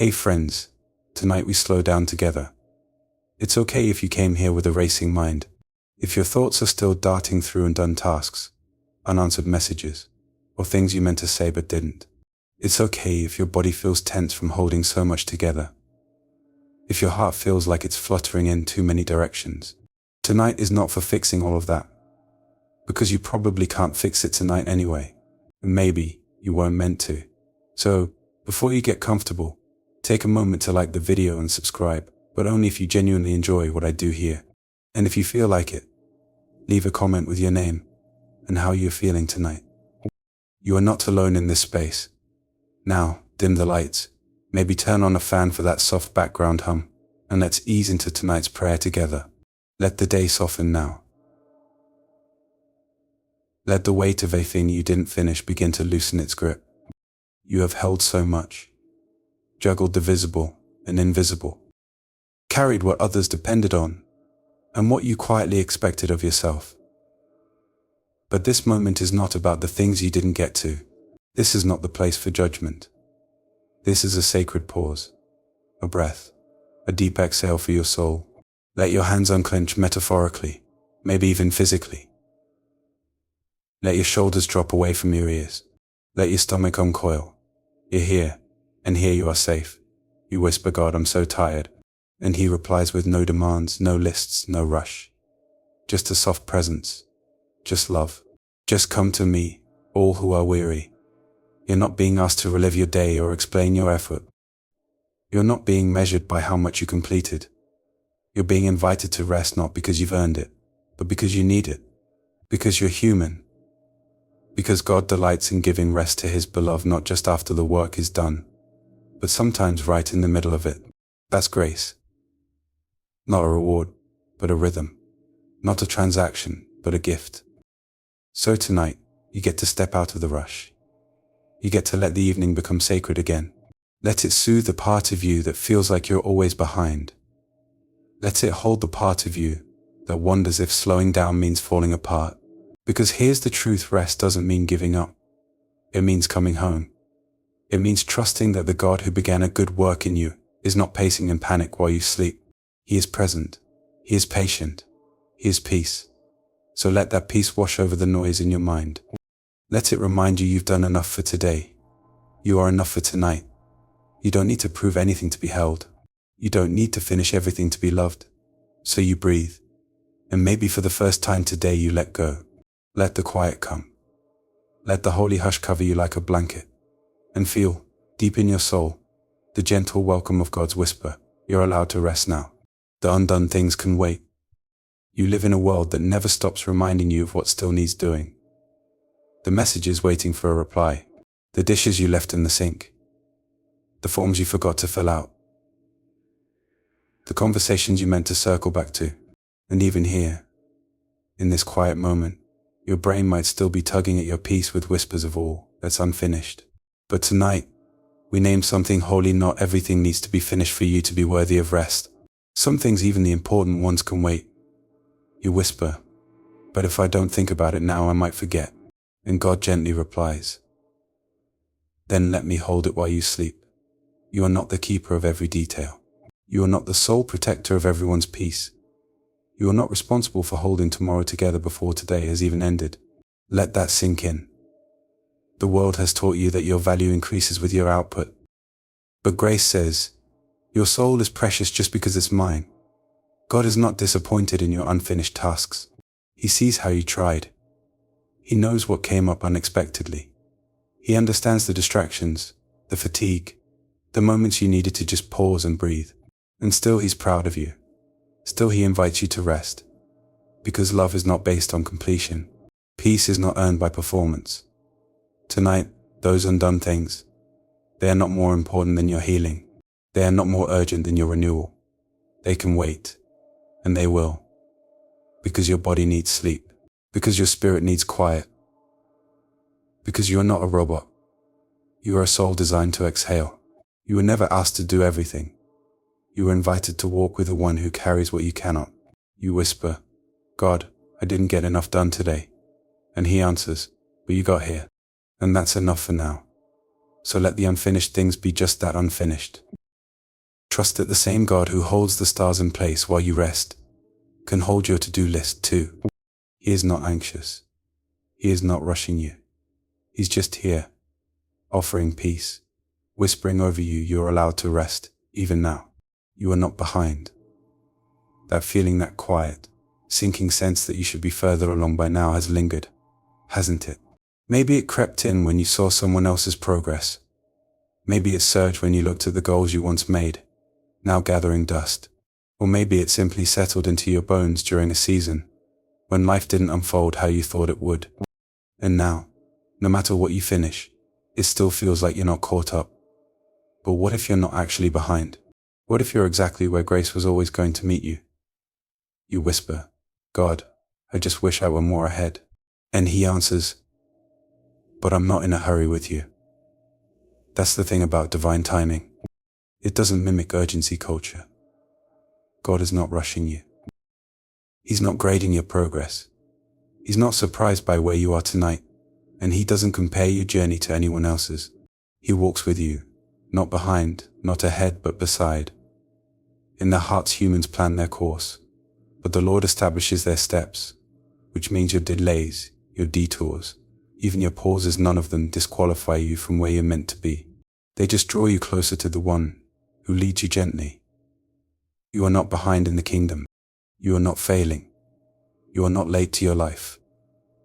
Hey friends, tonight we slow down together. It's okay if you came here with a racing mind. If your thoughts are still darting through undone tasks, unanswered messages, or things you meant to say but didn't. It's okay if your body feels tense from holding so much together. If your heart feels like it's fluttering in too many directions. Tonight is not for fixing all of that. Because you probably can't fix it tonight anyway. And maybe you weren't meant to. So, before you get comfortable, take a moment to like the video and subscribe, but only if you genuinely enjoy what I do here. And if you feel like it, leave a comment with your name and how you're feeling tonight. You are not alone in this space. Now, dim the lights, maybe turn on a fan for that soft background hum, and let's ease into tonight's prayer together. Let the day soften now. Let the weight of a thing you didn't finish begin to loosen its grip. You have held so much, juggled the visible and invisible, carried what others depended on, and what you quietly expected of yourself. But this moment is not about the things you didn't get to. This is not the place for judgment. This is a sacred pause, a breath, a deep exhale for your soul. Let your hands unclench metaphorically, maybe even physically. Let your shoulders drop away from your ears. Let your stomach uncoil. You're here, and here you are safe. You whisper, God, I'm so tired. And he replies with no demands, no lists, no rush. Just a soft presence. Just love. Just come to me, all who are weary. You're not being asked to relive your day or explain your effort. You're not being measured by how much you completed. You're being invited to rest not because you've earned it, but because you need it. Because you're human. Because God delights in giving rest to his beloved not just after the work is done, but sometimes right in the middle of it. That's grace. Not a reward, but a rhythm. Not a transaction, but a gift. So tonight, you get to step out of the rush. You get to let the evening become sacred again. Let it soothe the part of you that feels like you're always behind. Let it hold the part of you that wonders if slowing down means falling apart. Because here's the truth, rest doesn't mean giving up. It means coming home. It means trusting that the God who began a good work in you is not pacing in panic while you sleep. He is present. He is patient. He is peace. So let that peace wash over the noise in your mind. Let it remind you you've done enough for today. You are enough for tonight. You don't need to prove anything to be held. You don't need to finish everything to be loved. So you breathe. And maybe for the first time today you let go. Let the quiet come. Let the holy hush cover you like a blanket. And feel, deep in your soul, the gentle welcome of God's whisper. You're allowed to rest now. The undone things can wait. You live in a world that never stops reminding you of what still needs doing. The messages waiting for a reply. The dishes you left in the sink. The forms you forgot to fill out. The conversations you meant to circle back to. And even here, in this quiet moment, your brain might still be tugging at your peace with whispers of all that's unfinished. But tonight, we name something holy. Not everything needs to be finished for you to be worthy of rest. Some things, even the important ones, can wait. You whisper, but if I don't think about it now, I might forget. And God gently replies, then let me hold it while you sleep. You are not the keeper of every detail. You are not the sole protector of everyone's peace. You are not responsible for holding tomorrow together before today has even ended. Let that sink in. The world has taught you that your value increases with your output. But grace says, your soul is precious just because it's mine. God is not disappointed in your unfinished tasks. He sees how you tried. He knows what came up unexpectedly. He understands the distractions, the fatigue, the moments you needed to just pause and breathe. And still he's proud of you. Still he invites you to rest. Because love is not based on completion. Peace is not earned by performance. Tonight, those undone things, they are not more important than your healing. They are not more urgent than your renewal. They can wait. And they will. Because your body needs sleep. Because your spirit needs quiet. Because you are not a robot. You are a soul designed to exhale. You were never asked to do everything. You were invited to walk with the one who carries what you cannot. You whisper, God, I didn't get enough done today. And he answers, but you got here. And that's enough for now. So let the unfinished things be just that, unfinished. Trust that the same God who holds the stars in place while you rest can hold your to-do list too. He is not anxious. He is not rushing you. He's just here, offering peace, whispering over you you're allowed to rest, even now. You are not behind. That feeling, that quiet, sinking sense that you should be further along by now has lingered, hasn't it? Maybe it crept in when you saw someone else's progress. Maybe it surged when you looked at the goals you once made, now gathering dust. Or maybe it simply settled into your bones during a season when life didn't unfold how you thought it would. And now, no matter what you finish, it still feels like you're not caught up. But what if you're not actually behind? What if you're exactly where grace was always going to meet you? You whisper, God, I just wish I were more ahead. And he answers, but I'm not in a hurry with you. That's the thing about divine timing. It doesn't mimic urgency culture. God is not rushing you. He's not grading your progress. He's not surprised by where you are tonight, and he doesn't compare your journey to anyone else's. He walks with you, not behind, not ahead, but beside. In their hearts, humans plan their course, but the Lord establishes their steps, which means your delays, your detours, even your pauses, none of them disqualify you from where you're meant to be. They just draw you closer to the one who leads you gently. You are not behind in the kingdom. You are not failing. You are not late to your life.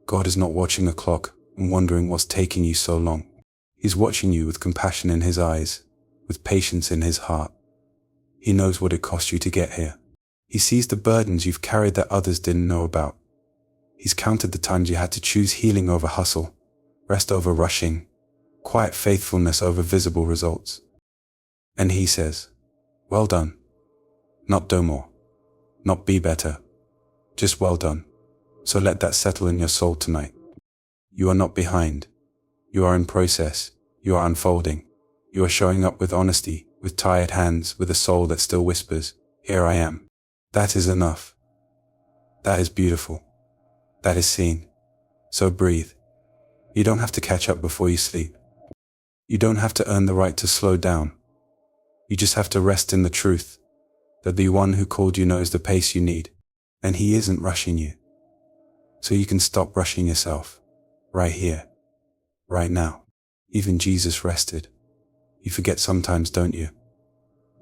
God is not watching a clock and wondering what's taking you so long. He's watching you with compassion in his eyes, with patience in his heart. He knows what it cost you to get here. He sees the burdens you've carried that others didn't know about. He's counted the times you had to choose healing over hustle, rest over rushing, quiet faithfulness over visible results. And he says, well done. Not do more. Not be better. Just well done. So let that settle in your soul tonight. You are not behind. You are in process. You are unfolding. You are showing up with honesty, with tired hands, with a soul that still whispers, here I am. That is enough. That is beautiful. That is seen. So breathe. You don't have to catch up before you sleep. You don't have to earn the right to slow down. You just have to rest in the truth that the one who called you knows the pace you need, and he isn't rushing you. So you can stop rushing yourself, right here, right now. Even Jesus rested. You forget sometimes, don't you,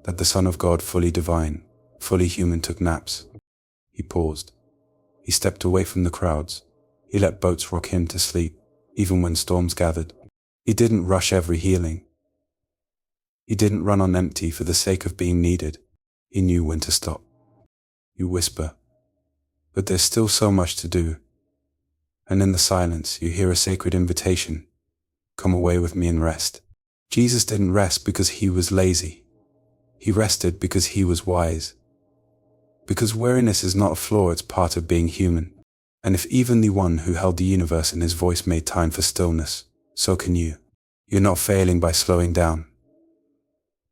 that the Son of God, fully divine, fully human, took naps. He paused. He stepped away from the crowds. He let boats rock him to sleep, even when storms gathered. He didn't rush every healing. He didn't run on empty for the sake of being needed. He knew when to stop. You whisper, but there's still so much to do. And in the silence, you hear a sacred invitation. Come away with me and rest. Jesus didn't rest because he was lazy. He rested because he was wise. Because weariness is not a flaw, it's part of being human. And if even the one who held the universe in his voice made time for stillness, so can you. You're not failing by slowing down.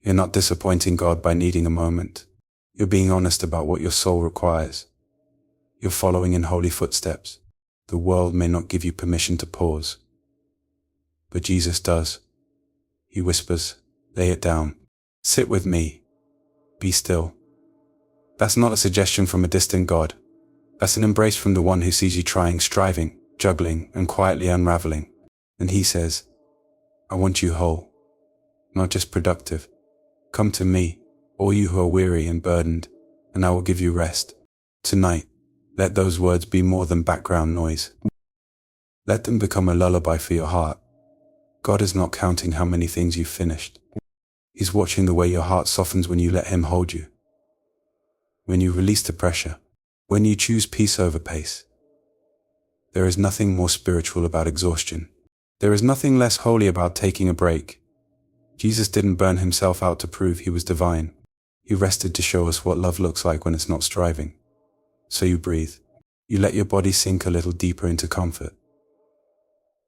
You're not disappointing God by needing a moment. You're being honest about what your soul requires. You're following in holy footsteps. The world may not give you permission to pause, but Jesus does. He whispers, lay it down. Sit with me. Be still. That's not a suggestion from a distant God. That's an embrace from the one who sees you trying, striving, juggling, and quietly unraveling. And he says, I want you whole, not just productive. Come to me, all you who are weary and burdened, and I will give you rest. Tonight, let those words be more than background noise. Let them become a lullaby for your heart. God is not counting how many things you've finished. He's watching the way your heart softens when you let him hold you. When you release the pressure. When you choose peace over pace. There is nothing more spiritual about exhaustion. There is nothing less holy about taking a break. Jesus didn't burn himself out to prove he was divine. He rested to show us what love looks like when it's not striving. So you breathe. You let your body sink a little deeper into comfort.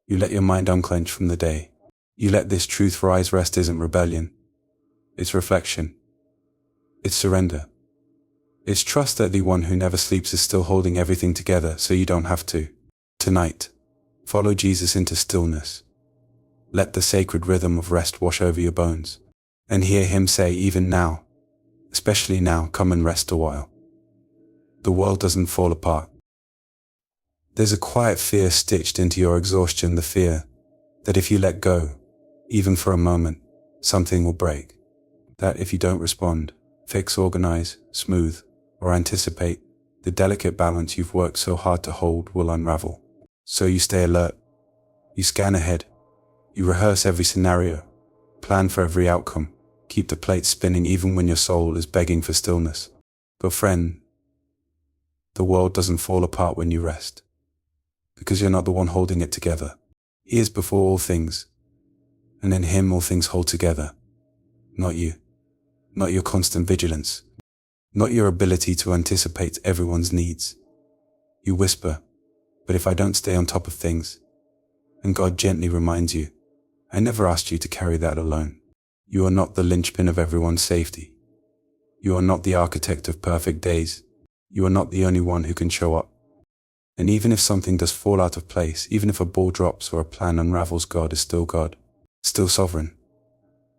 You let your mind unclench from the day. You let this truth rise. Rest isn't rebellion. It's reflection. It's surrender. It's trust that the one who never sleeps is still holding everything together so you don't have to. Tonight, follow Jesus into stillness. Let the sacred rhythm of rest wash over your bones. And hear him say, even now, Especially now, come and rest a while. The world doesn't fall apart. There's a quiet fear stitched into your exhaustion, the fear that if you let go, even for a moment, something will break. That if you don't respond, fix, organize, smooth, or anticipate, the delicate balance you've worked so hard to hold will unravel. So you stay alert. You scan ahead. You rehearse every scenario. Plan for every outcome. Keep the plate spinning even when your soul is begging for stillness. But friend, the world doesn't fall apart when you rest. Because you're not the one holding it together. He is before all things. And in Him all things hold together. Not you. Not your constant vigilance. Not your ability to anticipate everyone's needs. You whisper, but if I don't stay on top of things, and God gently reminds you, I never asked you to carry that alone. You are not the linchpin of everyone's safety. You are not the architect of perfect days. You are not the only one who can show up. And even if something does fall out of place, even if a ball drops or a plan unravels, God is still God, still sovereign,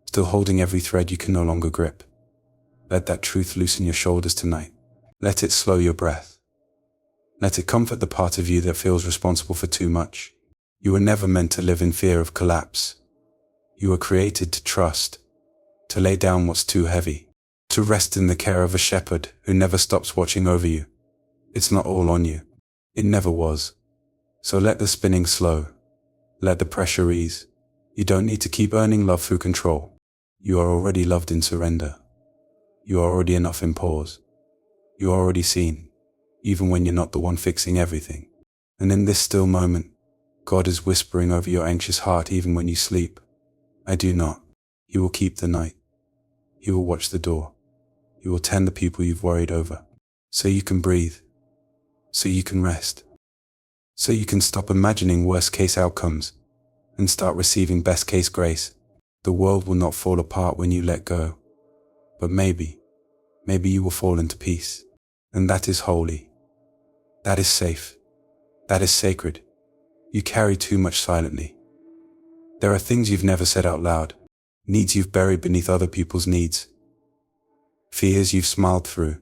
still holding every thread you can no longer grip. Let that truth loosen your shoulders tonight. Let it slow your breath. Let it comfort the part of you that feels responsible for too much. You were never meant to live in fear of collapse. You were created to trust, to lay down what's too heavy, to rest in the care of a shepherd who never stops watching over you. It's not all on you. It never was. So let the spinning slow. Let the pressure ease. You don't need to keep earning love through control. You are already loved in surrender. You are already enough in pause. You are already seen, even when you're not the one fixing everything. And in this still moment, God is whispering over your anxious heart even when you sleep. I do not. He will keep the night. He will watch the door. He will tend the people you've worried over. So you can breathe. So you can rest. So you can stop imagining worst case outcomes and start receiving best case grace. The world will not fall apart when you let go. But maybe you will fall into peace. And that is holy. That is safe. That is sacred. You carry too much silently. There are things you've never said out loud, needs you've buried beneath other people's needs, fears you've smiled through,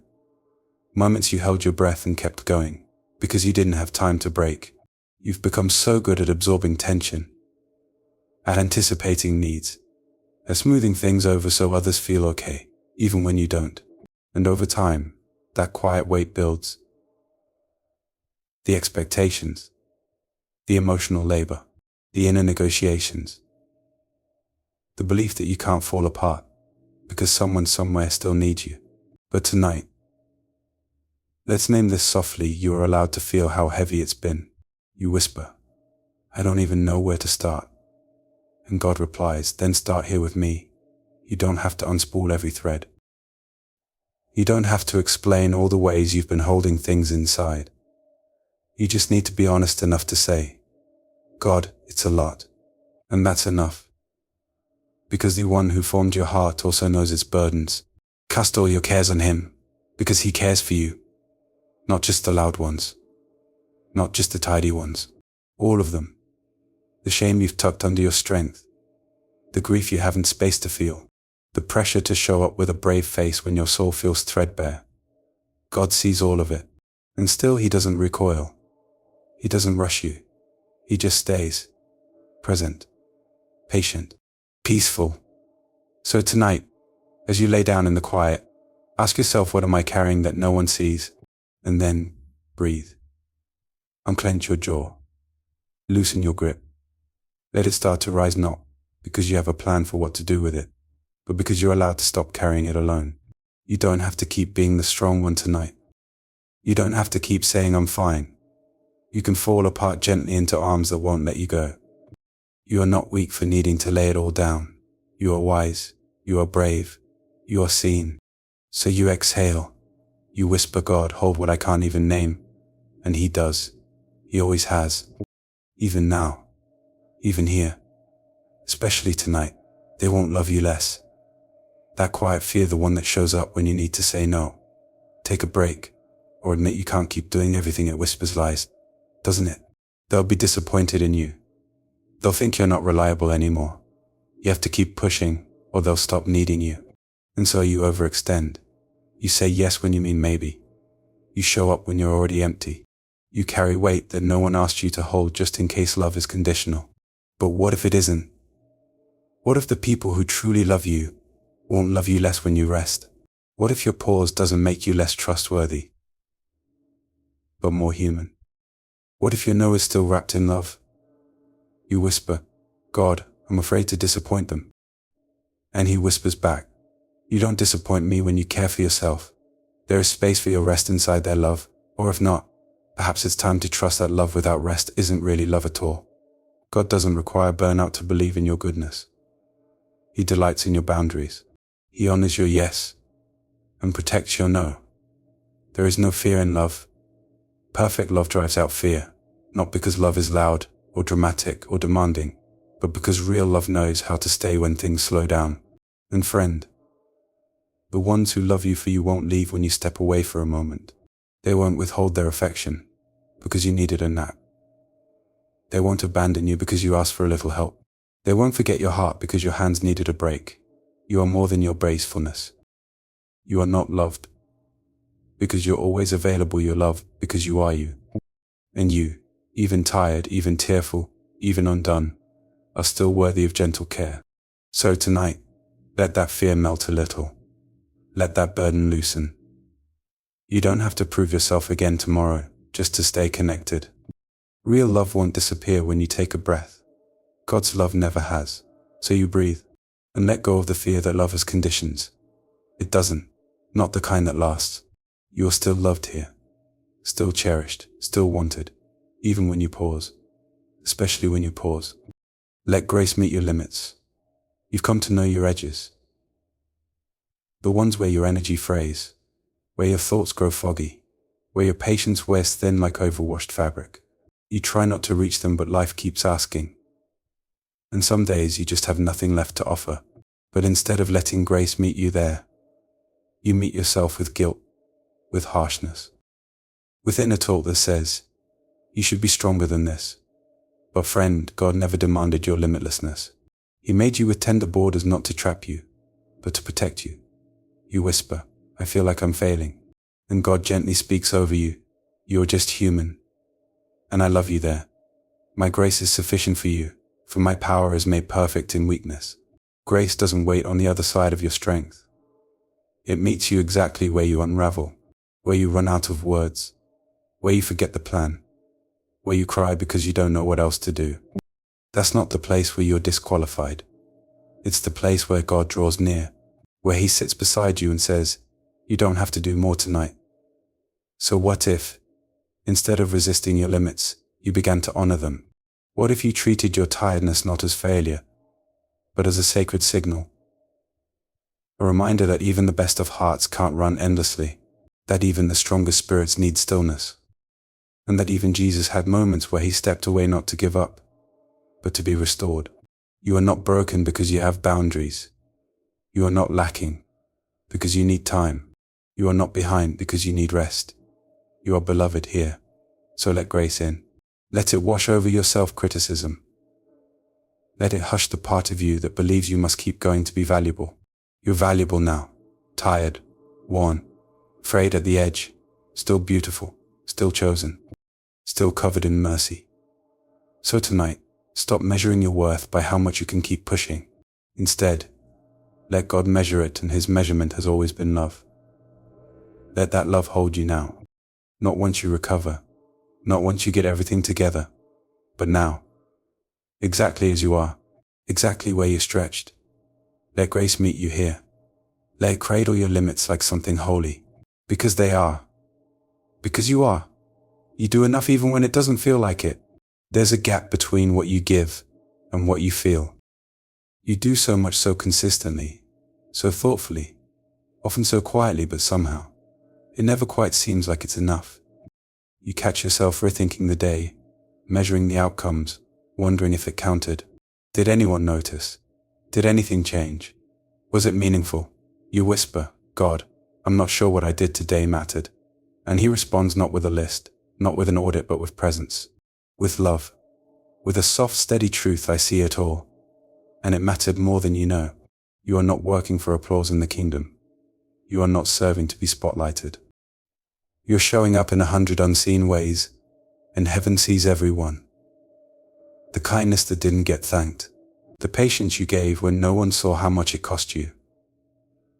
moments you held your breath and kept going, because you didn't have time to break. You've become so good at absorbing tension, at anticipating needs, at smoothing things over so others feel okay, even when you don't. And over time, that quiet weight builds. The expectations, the emotional labor, the inner negotiations, the belief that you can't fall apart because someone somewhere still needs you. But tonight, let's name this softly. You are allowed to feel how heavy it's been. You whisper, I don't even know where to start. And God replies, then start here with me. You don't have to unspool every thread. You don't have to explain all the ways you've been holding things inside. You just need to be honest enough to say, God, it's a lot. And that's enough. Because the one who formed your heart also knows its burdens. Cast all your cares on Him, because He cares for you. Not just the loud ones. Not just the tidy ones. All of them. The shame you've tucked under your strength. The grief you haven't space to feel. The pressure to show up with a brave face when your soul feels threadbare. God sees all of it. And still He doesn't recoil. He doesn't rush you. He just stays. Present. Patient. Peaceful. So tonight, as you lay down in the quiet, ask yourself, what am I carrying that no one sees? And then breathe. Unclench your jaw. Loosen your grip. Let it start to rise, not because you have a plan for what to do with it, but because you're allowed to stop carrying it alone. You don't have to keep being the strong one tonight. You don't have to keep saying I'm fine. You can fall apart gently into arms that won't let you go. You are not weak for needing to lay it all down. You are wise. You are brave. You are seen. So you exhale. You whisper, God, hold what I can't even name. And He does. He always has. Even now. Even here. Especially tonight. They won't love you less. That quiet fear, the one that shows up when you need to say no. Take a break. Or admit you can't keep doing everything it whispers lies. Doesn't it? They'll be disappointed in you. They'll think you're not reliable anymore. You have to keep pushing, or they'll stop needing you. And so you overextend. You say yes when you mean maybe. You show up when you're already empty. You carry weight that no one asked you to hold just in case love is conditional. But what if it isn't? What if the people who truly love you won't love you less when you rest? What if your pause doesn't make you less trustworthy, but more human? What if your no is still wrapped in love? You whisper, God, I'm afraid to disappoint them. And he whispers back, you don't disappoint me when you care for yourself. There is space for your rest inside their love, or if not, perhaps it's time to trust that love without rest isn't really love at all. God doesn't require burnout to believe in your goodness. He delights in your boundaries. He honors your yes and protects your no. There is no fear in love. Perfect love drives out fear, not because love is loud or dramatic or demanding, but because real love knows how to stay when things slow down. And friend, the ones who love you for you won't leave when you step away for a moment. They won't withhold their affection because you needed a nap. They won't abandon you because you asked for a little help. They won't forget your heart because your hands needed a break. You are more than your bracefulness. You are not loved because you're always available. You're loved because you are you. And you, even tired, even tearful, even undone, are still worthy of gentle care. So tonight, let that fear melt a little. Let that burden loosen. You don't have to prove yourself again tomorrow just to stay connected. Real love won't disappear when you take a breath. God's love never has. So you breathe and let go of the fear that love has conditions. It doesn't. Not the kind that lasts. You are still loved here. Still cherished. Still wanted. Even when you pause. Especially when you pause. Let grace meet your limits. You've come to know your edges. The ones where your energy frays. Where your thoughts grow foggy. Where your patience wears thin like overwashed fabric. You try not to reach them, but life keeps asking. And some days you just have nothing left to offer. But instead of letting grace meet you there, you meet yourself with guilt, with harshness, with inner talk that says, you should be stronger than this. But friend, God never demanded your limitlessness. He made you with tender borders not to trap you, but to protect you. You whisper, I feel like I'm failing. And God gently speaks over you. You're just human. And I love you there. My grace is sufficient for you, for my power is made perfect in weakness. Grace doesn't wait on the other side of your strength. It meets you exactly where you unravel, where you run out of words, where you forget the plan, where you cry because you don't know what else to do. That's not the place where you're disqualified. It's the place where God draws near, where he sits beside you and says, you don't have to do more tonight. So what if, instead of resisting your limits, you began to honor them? What if you treated your tiredness not as failure, but as a sacred signal? A reminder that even the best of hearts can't run endlessly, that even the strongest spirits need stillness, and that even Jesus had moments where he stepped away not to give up, but to be restored. You are not broken because you have boundaries. You are not lacking because you need time. You are not behind because you need rest. You are beloved here, so let grace in. Let it wash over your self-criticism. Let it hush the part of you that believes you must keep going to be valuable. You're valuable now, tired, worn, frayed at the edge, still beautiful, still chosen, still covered in mercy. So tonight, stop measuring your worth by how much you can keep pushing. Instead, let God measure it, and his measurement has always been love. Let that love hold you now. Not once you recover, not once you get everything together, but now. Exactly as you are, exactly where you're stretched. Let grace meet you here. Let it cradle your limits like something holy. Because they are. Because you are. You do enough even when it doesn't feel like it. There's a gap between what you give and what you feel. You do so much so consistently, so thoughtfully, often so quietly, but somehow it never quite seems like it's enough. You catch yourself rethinking the day, measuring the outcomes, wondering if it counted. Did anyone notice? Did anything change? Was it meaningful? You whisper, God, I'm not sure what I did today mattered. And he responds not with a list, not with an audit, but with presence, with love, with a soft, steady truth. I see it all. And it mattered more than you know. You are not working for applause in the kingdom. You are not serving to be spotlighted. You're showing up in 100 unseen ways, and heaven sees everyone. The kindness that didn't get thanked. The patience you gave when no one saw how much it cost you.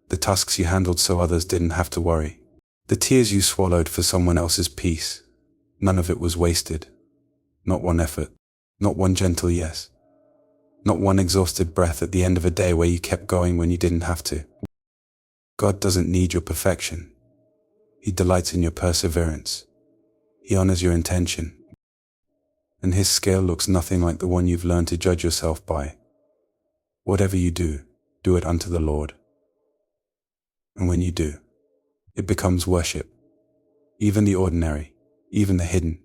The tasks you handled so others didn't have to worry. The tears you swallowed for someone else's peace. None of it was wasted. Not one effort. Not one gentle yes. Not one exhausted breath at the end of a day where you kept going when you didn't have to. God doesn't need your perfection. He delights in your perseverance. He honors your intention. And his scale looks nothing like the one you've learned to judge yourself by. Whatever you do, do it unto the Lord. And when you do, it becomes worship. Even the ordinary, even the hidden,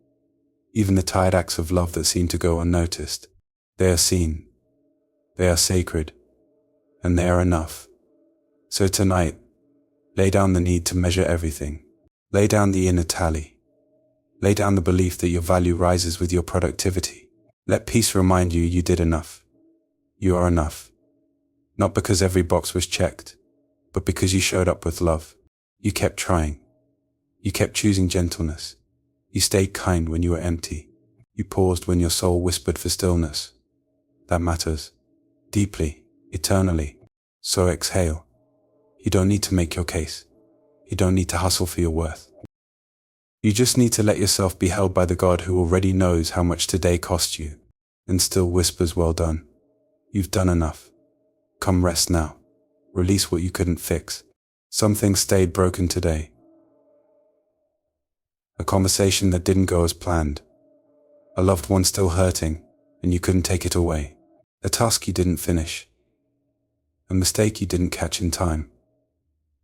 even the tired acts of love that seem to go unnoticed, they are seen, they are sacred, and they are enough. So tonight, lay down the need to measure everything. Lay down the inner tally. Lay down the belief that your value rises with your productivity. Let peace remind you you did enough. You are enough. Not because every box was checked, but because you showed up with love. You kept trying. You kept choosing gentleness. You stayed kind when you were empty. You paused when your soul whispered for stillness. That matters. Deeply, eternally. So exhale. You don't need to make your case. You don't need to hustle for your worth. You just need to let yourself be held by the God who already knows how much today cost you, and still whispers, well done. You've done enough. Come rest now. Release what you couldn't fix. Some things stayed broken today. A conversation that didn't go as planned. A loved one still hurting, and you couldn't take it away. A task you didn't finish. A mistake you didn't catch in time.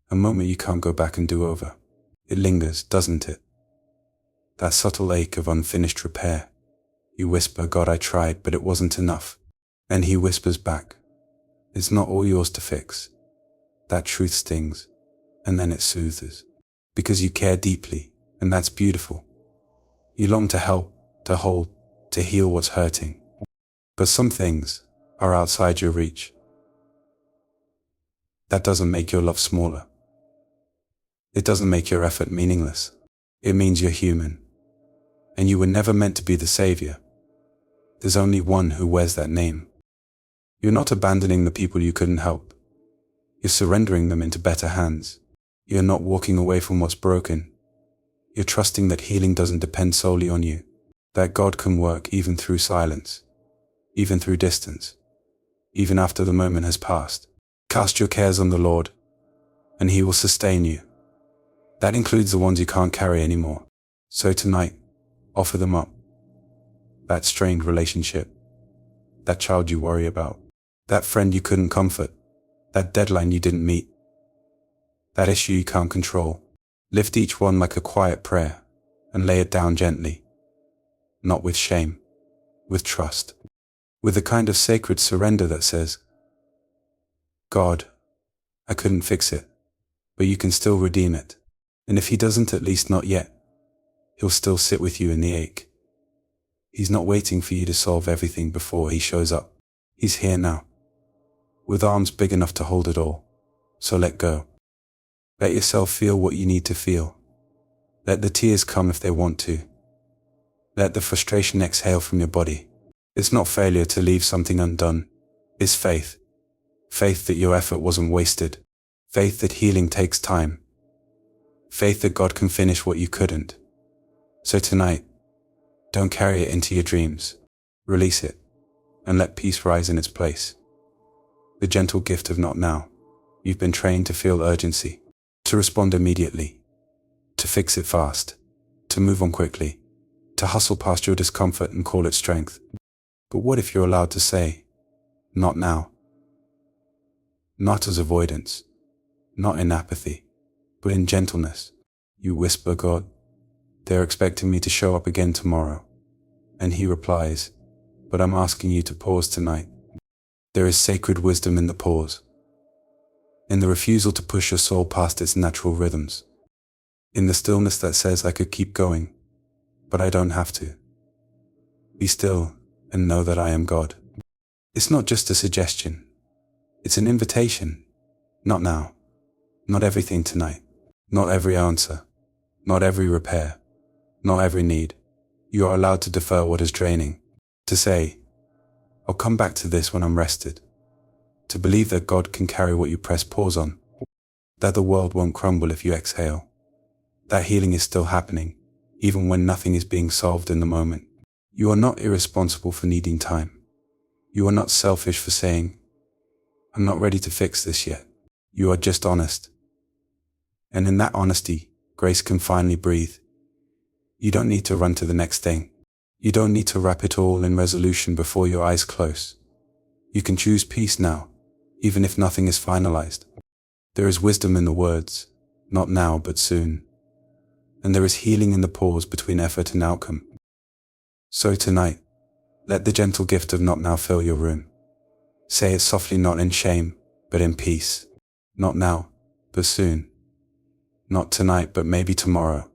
A moment you can't go back and do over. It lingers, doesn't it? That subtle ache of unfinished repair. You whisper, God, I tried, but it wasn't enough. And he whispers back, it's not all yours to fix. That truth stings, and then it soothes. Because you care deeply, and that's beautiful. You long to help, to hold, to heal what's hurting. But some things are outside your reach. That doesn't make your love smaller. It doesn't make your effort meaningless. It means you're human. And you were never meant to be the savior. There's only one who wears that name. You're not abandoning the people you couldn't help. You're surrendering them into better hands. You're not walking away from what's broken. You're trusting that healing doesn't depend solely on you. That God can work even through silence. Even through distance. Even after the moment has passed. Cast your cares on the Lord, and he will sustain you. That includes the ones you can't carry anymore. So tonight, offer them up. That strained relationship. That child you worry about. That friend you couldn't comfort. That deadline you didn't meet. That issue you can't control. Lift each one like a quiet prayer and lay it down gently. Not with shame, with trust. With a kind of sacred surrender that says, God, I couldn't fix it, but you can still redeem it. And if he doesn't, at least not yet, he'll still sit with you in the ache. He's not waiting for you to solve everything before he shows up. He's here now, with arms big enough to hold it all. So let go. Let yourself feel what you need to feel. Let the tears come if they want to. Let the frustration exhale from your body. It's not failure to leave something undone. It's faith. Faith that your effort wasn't wasted. Faith that healing takes time. Faith that God can finish what you couldn't. So tonight, don't carry it into your dreams. Release it, and let peace rise in its place. The gentle gift of not now. You've been trained to feel urgency, to respond immediately, to fix it fast, to move on quickly, to hustle past your discomfort and call it strength. But what if you're allowed to say, not now? Not as avoidance, not in apathy, but in gentleness. You whisper, God, they're expecting me to show up again tomorrow. And he replies, but I'm asking you to pause tonight. There is sacred wisdom in the pause, in the refusal to push your soul past its natural rhythms, in the stillness that says I could keep going, but I don't have to. Be still and know that I am God. It's not just a suggestion. It's an invitation. Not now. Not everything tonight. Not every answer. Not every repair. Not every need. You are allowed to defer what is draining. To say, I'll come back to this when I'm rested. To believe that God can carry what you press pause on. That the world won't crumble if you exhale. That healing is still happening, even when nothing is being solved in the moment. You are not irresponsible for needing time. You are not selfish for saying, I'm not ready to fix this yet. You are just honest. And in that honesty, grace can finally breathe. You don't need to run to the next thing. You don't need to wrap it all in resolution before your eyes close. You can choose peace now, even if nothing is finalized. There is wisdom in the words, not now but soon. And there is healing in the pause between effort and outcome. So tonight, let the gentle gift of not now fill your room. Say it softly, not in shame, but in peace. Not now, but soon. Not tonight, but maybe tomorrow.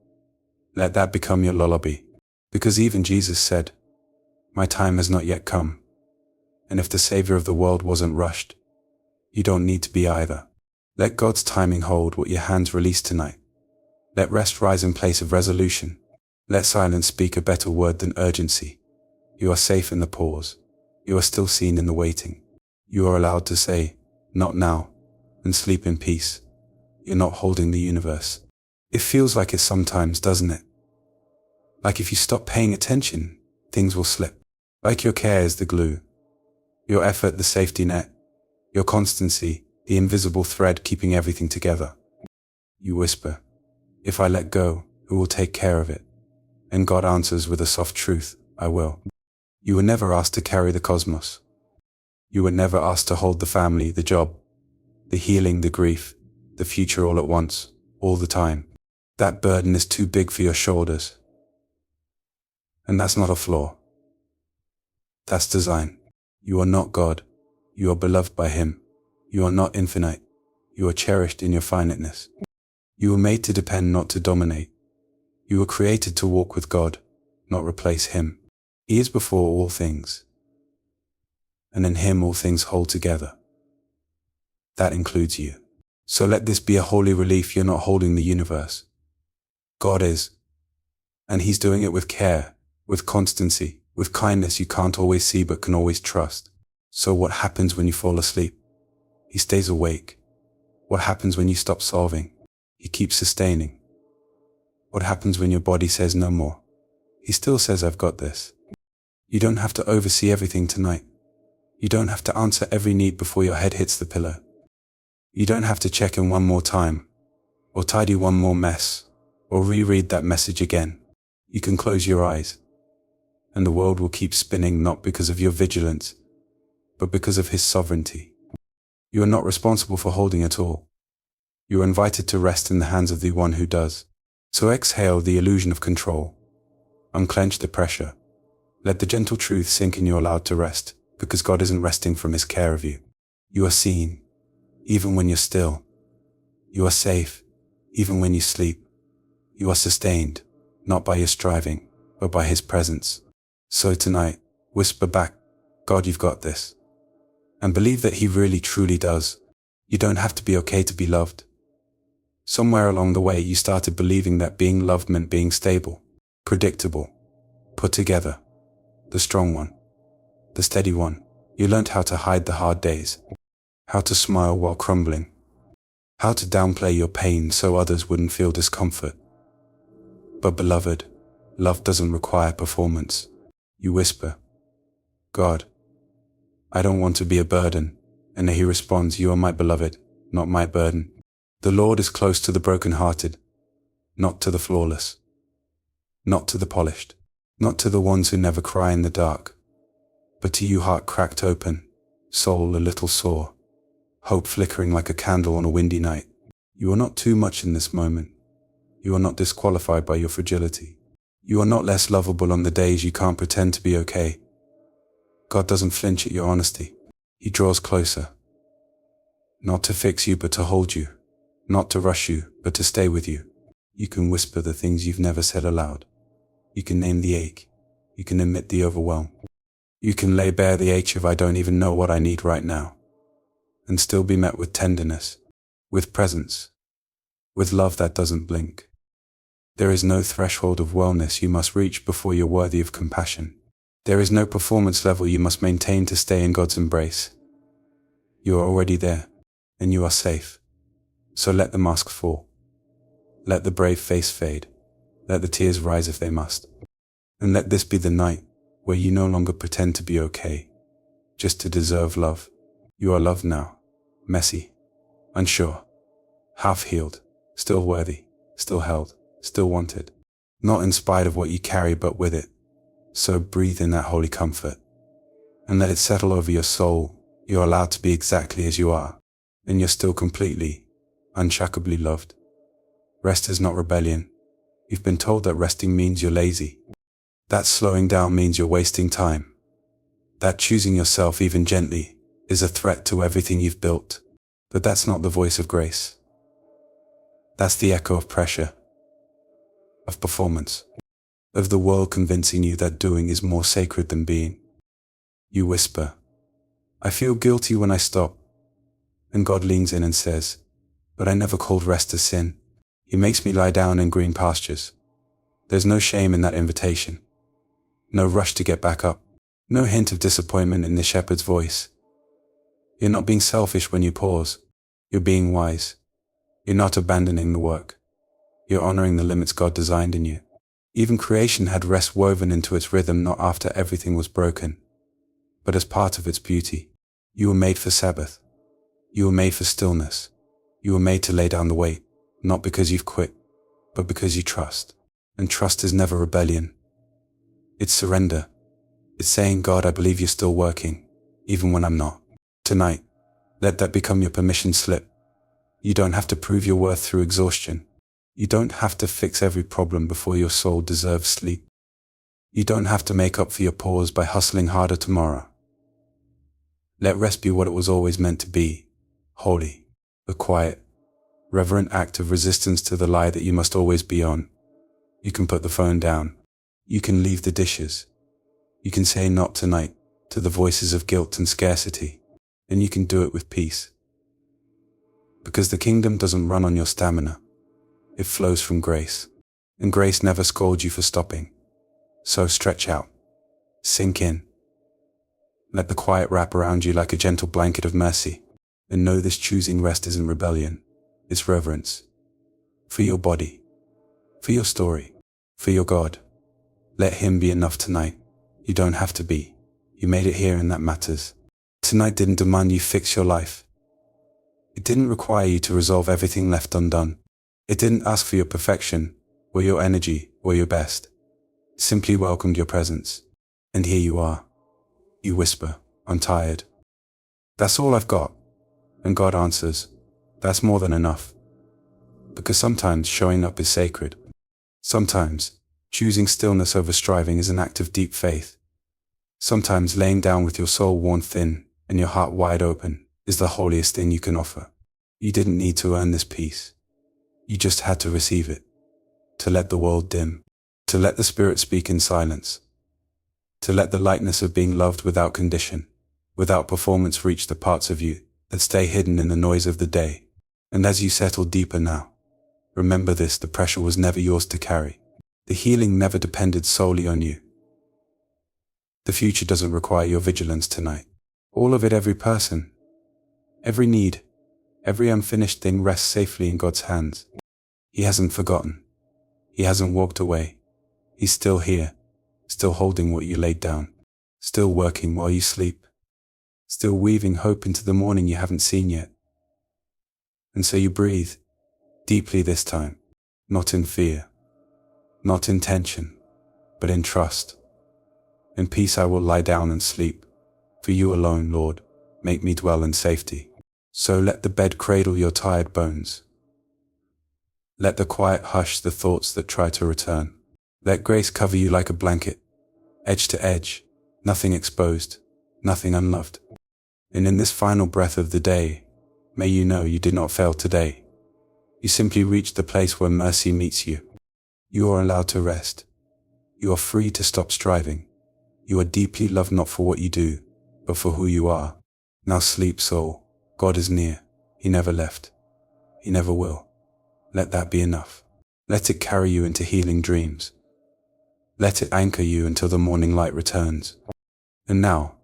Let that become your lullaby. Because even Jesus said, my time has not yet come. And if the Savior of the world wasn't rushed, you don't need to be either. Let God's timing hold what your hands release tonight. Let rest rise in place of resolution. Let silence speak a better word than urgency. You are safe in the pause. You are still seen in the waiting. You are allowed to say, not now, and sleep in peace. You're not holding the universe. It feels like it sometimes, doesn't it? Like if you stop paying attention, things will slip. Like your care is the glue. Your effort the safety net. Your constancy, the invisible thread keeping everything together. You whisper, if I let go, who will take care of it? And God answers with a soft truth, I will. You were never asked to carry the cosmos. You were never asked to hold the family, the job, the healing, the grief, the future all at once, all the time. That burden is too big for your shoulders. And that's not a flaw. That's design. You are not God. You are beloved by Him. You are not infinite. You are cherished in your finiteness. You were made to depend, not to dominate. You were created to walk with God, not replace Him. He is before all things. And in Him all things hold together. That includes you. So let this be a holy relief. You're not holding the universe. God is. And He's doing it with care, with constancy, with kindness you can't always see but can always trust. So what happens when you fall asleep? He stays awake. What happens when you stop solving? He keeps sustaining. What happens when your body says no more? He still says, I've got this. You don't have to oversee everything tonight. You don't have to answer every need before your head hits the pillow. You don't have to check in one more time, or tidy one more mess, or reread that message again. You can close your eyes, and the world will keep spinning, not because of your vigilance, but because of His sovereignty. You are not responsible for holding it all. You are invited to rest in the hands of the one who does. So exhale the illusion of control. Unclench the pressure. Let the gentle truth sink in. You're allowed to rest, because God isn't resting from His care of you. You are seen, even when you're still. You are safe, even when you sleep. You are sustained, not by your striving, but by His presence. So tonight, whisper back, God, you've got this. And believe that He really truly does. You don't have to be okay to be loved. Somewhere along the way you started believing that being loved meant being stable, predictable, put together, the strong one, the steady one. You learned how to hide the hard days, how to smile while crumbling, how to downplay your pain so others wouldn't feel discomfort. But beloved, love doesn't require performance. You whisper, God, I don't want to be a burden. And He responds, you are my beloved, not my burden. The Lord is close to the brokenhearted, not to the flawless, not to the polished, not to the ones who never cry in the dark, but to you, heart cracked open, soul a little sore, hope flickering like a candle on a windy night. You are not too much in this moment. You are not disqualified by your fragility. You are not less lovable on the days you can't pretend to be okay. God doesn't flinch at your honesty. He draws closer, not to fix you but to hold you. Not to rush you, but to stay with you. You can whisper the things you've never said aloud. You can name the ache. You can admit the overwhelm. You can lay bare the ache of I don't even know what I need right now. And still be met with tenderness, with presence, with love that doesn't blink. There is no threshold of wellness you must reach before you're worthy of compassion. There is no performance level you must maintain to stay in God's embrace. You are already there, and you are safe. So let the mask fall. Let the brave face fade. Let the tears rise if they must. And let this be the night where you no longer pretend to be okay, just to deserve love. You are loved now, messy, unsure, half-healed, still worthy, still held, still wanted. Not in spite of what you carry, but with it. So breathe in that holy comfort, and let it settle over your soul. You're allowed to be exactly as you are, and you're still completely, unshackably loved. Rest is not rebellion. You've been told that resting means you're lazy. That slowing down means you're wasting time. That choosing yourself even gently is a threat to everything you've built. But that's not the voice of grace. That's the echo of pressure, of performance, of the world convincing you that doing is more sacred than being. You whisper, I feel guilty when I stop. And God leans in and says, but I never called rest a sin. He makes me lie down in green pastures. There's no shame in that invitation. No rush to get back up. No hint of disappointment in the shepherd's voice. You're not being selfish when you pause. You're being wise. You're not abandoning the work. You're honoring the limits God designed in you. Even creation had rest woven into its rhythm, not after everything was broken, but as part of its beauty. You were made for Sabbath. You were made for stillness. You were made to lay down the weight, not because you've quit, but because you trust. And trust is never rebellion. It's surrender. It's saying, God, I believe you're still working, even when I'm not. Tonight, let that become your permission slip. You don't have to prove your worth through exhaustion. You don't have to fix every problem before your soul deserves sleep. You don't have to make up for your pause by hustling harder tomorrow. Let rest be what it was always meant to be, holy, a quiet, reverent act of resistance to the lie that you must always be on. You can put the phone down. You can leave the dishes. You can say not tonight to the voices of guilt and scarcity, and you can do it with peace. Because the kingdom doesn't run on your stamina. It flows from grace, and grace never scolds you for stopping. So stretch out, sink in. Let the quiet wrap around you like a gentle blanket of mercy, and know this choosing rest isn't rebellion, it's reverence. For your body, for your story, for your God. Let Him be enough tonight. You don't have to be. You made it here, and that matters. Tonight didn't demand you fix your life. It didn't require you to resolve everything left undone. It didn't ask for your perfection, or your energy, or your best. It simply welcomed your presence. And here you are. You whisper, I'm tired. That's all I've got. And God answers, that's more than enough. Because sometimes showing up is sacred. Sometimes choosing stillness over striving is an act of deep faith. Sometimes laying down with your soul worn thin and your heart wide open is the holiest thing you can offer. You didn't need to earn this peace. You just had to receive it. To let the world dim. To let the Spirit speak in silence. To let the lightness of being loved without condition, without performance reach the parts of you that stay hidden in the noise of the day. And as you settle deeper now, remember this, the pressure was never yours to carry. The healing never depended solely on you. The future doesn't require your vigilance tonight. All of it, every person, every need, every unfinished thing rests safely in God's hands. He hasn't forgotten. He hasn't walked away. He's still here, still holding what you laid down, still working while you sleep, still weaving hope into the morning you haven't seen yet. And so you breathe, deeply this time, not in fear, not in tension, but in trust. In peace I will lie down and sleep. For you alone, Lord, make me dwell in safety. So let the bed cradle your tired bones. Let the quiet hush the thoughts that try to return. Let grace cover you like a blanket, edge to edge, nothing exposed, nothing unloved. And in this final breath of the day, may you know you did not fail today. You simply reached the place where mercy meets you. You are allowed to rest. You are free to stop striving. You are deeply loved not for what you do, but for who you are. Now sleep, soul. God is near. He never left. He never will. Let that be enough. Let it carry you into healing dreams. Let it anchor you until the morning light returns. And now,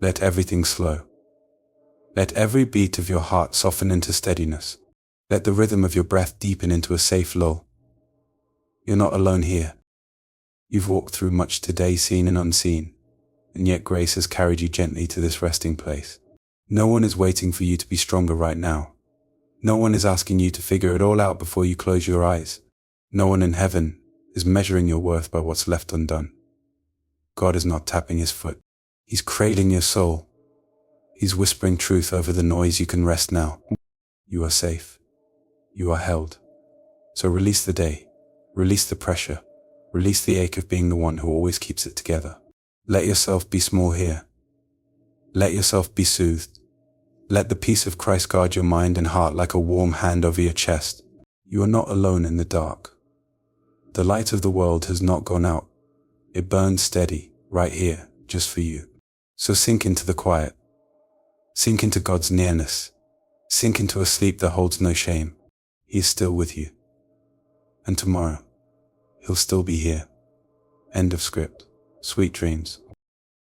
let everything slow. Let every beat of your heart soften into steadiness. Let the rhythm of your breath deepen into a safe lull. You're not alone here. You've walked through much today, seen and unseen, and yet grace has carried you gently to this resting place. No one is waiting for you to be stronger right now. No one is asking you to figure it all out before you close your eyes. No one in heaven is measuring your worth by what's left undone. God is not tapping his foot. He's cradling your soul. He's whispering truth over the noise. You can rest now. You are safe. You are held. So release the day. Release the pressure. Release the ache of being the one who always keeps it together. Let yourself be small here. Let yourself be soothed. Let the peace of Christ guard your mind and heart like a warm hand over your chest. You are not alone in the dark. The light of the world has not gone out. It burns steady, right here, just for you. So sink into the quiet. Sink into God's nearness. Sink into a sleep that holds no shame. He is still with you. And tomorrow, he'll still be here. End of script. Sweet dreams.